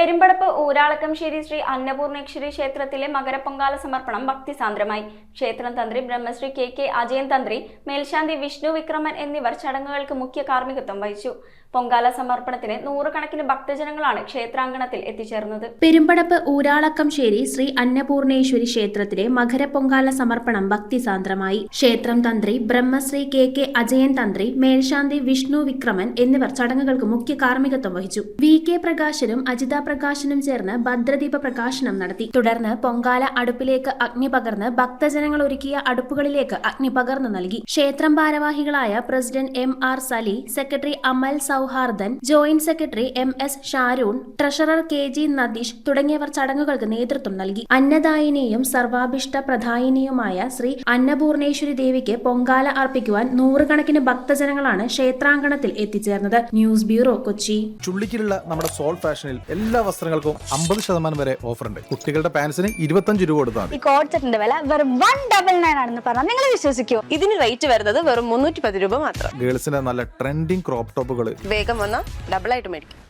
പെരുമ്പടപ്പ് ഊരാളക്കംശ്ശേരി ശ്രീ അന്നപൂർണേശ്വരി ക്ഷേത്രത്തിലെ മകരപ്പൊങ്കാല സമർപ്പണം ഭക്തിസാന്ദ്രമായി. ക്ഷേത്രം തന്ത്രി ബ്രഹ്മശ്രീ കെ അജയൻ തന്ത്രി, മേൽശാന്തി വിഷ്ണു വിക്രമൻ എന്നിവർ ചടങ്ങുകൾക്ക് മുഖ്യ കാർമ്മികത്വം വഹിച്ചു. പൊങ്കാല സമർപ്പണത്തിന് നൂറുകണക്കിന് ഭക്തജനങ്ങളാണ് ക്ഷേത്രാങ്കണത്തിൽ എത്തിച്ചേർന്നത്. പെരുമ്പടപ്പ് ഊരാളക്കംശ്ശേരി ശ്രീ അന്നപൂർണേശ്വരി ക്ഷേത്രത്തിലെ മകരപ്പൊങ്കാല സമർപ്പണം ഭക്തിസാന്ദ്രമായി. ക്ഷേത്രം തന്ത്രി ബ്രഹ്മശ്രീ കെ അജയൻ തന്ത്രി, മേൽശാന്തി വിഷ്ണു വിക്രമൻ എന്നിവർ ചടങ്ങുകൾക്ക് മുഖ്യ കാർമ്മികത്വം വഹിച്ചു. VK പ്രകാശനും അജിത പ്രകാശനും ചേർന്ന് ഭദ്രദീപ പ്രകാശനം നടത്തി. തുടർന്ന് പൊങ്കാല അടുപ്പിലേക്ക് അഗ്നി പകർന്ന് ഭക്തജനങ്ങൾ ഒരുക്കിയ അടുപ്പുകളിലേക്ക് അഗ്നി പകർന്നു നൽകി. ക്ഷേത്രം ഭാരവാഹികളായ president MR Sali, secretary Amal Sauhardan, joint secretary MS Sharoon, treasurer KG Nadeesh തുടങ്ങിയവർ ചടങ്ങുകൾക്ക് നേതൃത്വം നൽകി. അന്നദായിനിയും സർവാഭിഷ്ട പ്രദായിനിയുമായ ശ്രീ അന്നപൂർണേശ്വരി ദേവിക്ക് പൊങ്കാല അർപ്പിക്കുവാൻ നൂറുകണക്കിന് ഭക്തജനങ്ങളാണ് ക്ഷേത്രാങ്കണത്തിൽ എത്തിച്ചേർന്നത്. News bureau, Kochi. ചുള്ളിക്കിലുള്ള നമ്മുടെ സോൾ ഫാഷനിൽ എല്ലാ വസ്ത്രങ്ങൾക്കും 50% വരെ ഓഫർ ഉണ്ട്. കുട്ടികളുടെ പാൻസിന് 25 രൂപ കൊടുത്താൽ ഈ കോഡ് സെറ്റിന്റെ വില വെറും 199 ആണെന്ന് പറഞ്ഞാൽ നിങ്ങൾ വിശ്വസിക്കുമോ? ഇതിന് റേറ്റ് വരുന്നത് വെറും 310 രൂപ മാത്രം. ഗേൾസിന്റെ നല്ല ട്രെൻഡിങ് ക്രോപ്പ് ടോപ്പുകൾ വേഗം വന്നാൽ ഡബിൾ ആയിട്ട് മേടിക്കും.